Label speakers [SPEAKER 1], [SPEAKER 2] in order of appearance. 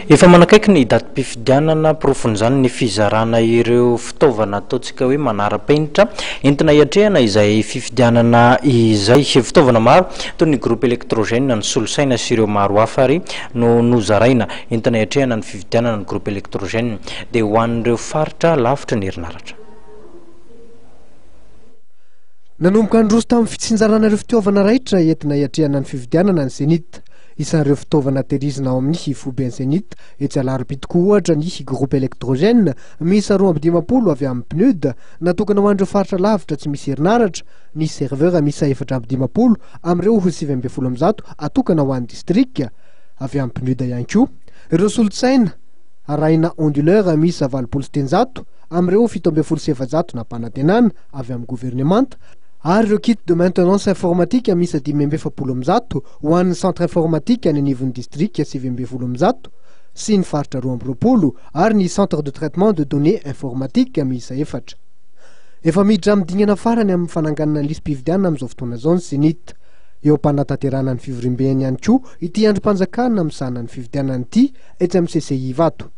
[SPEAKER 1] Efa manakaiky ny datim-pifidianana profon'izany ny fizarana ireo fitaovana ataontsika hoe manara-penitra entina hiatrehana izay fifidianana izay fitaovana maro toy ny groupe électrogène ny solosaina sy ireo maro hafa ary no nozaraina entina hiatrehana ny fifidianana ny groupe électrogène dia ho an'ireo faritra lavitra ny herinaratra.
[SPEAKER 2] Nanomboka androso tamin'ny fitsinjarana ireo fitaovana raitra entina hiatrehana ny fifidianana ny Cenit. Isan'ireo fitaovana tehirizina ao amin'ny hifoben'ny Cenit etsy alarobitokoa ohatra ny groupe électrogène misy 250 avy amin'ny pneude natokana ho an'ireo faritra lavitra tsy misy herinaratra, ny serveur misy 450 amin'ireo 720 atokana ho an'ny district avy amin'ny pneude ihany koa. Ireo solotsaina arahina onduleur misy 700 amin'ireo 770 nampanantenana avy amin'ny gouvernemanta, ary ireo kit de maintenance informatique misy 570 ho an'ny centre informatique any anivon'ny district 720 sy ny faritra 220 ary ny centre de traitement de données informatique misy 4. Efa miditra amin'ny dingana farany amin'ny fananganana ny lisam-pifidianana amin'izao fotoana izao ny Cenit. Eo am-panatanterahana ny fivorimbeny ihany koa ity androm-panjakana amin'ny sahanan'ny fifidianana ity etsy amin'ny CCI Vato.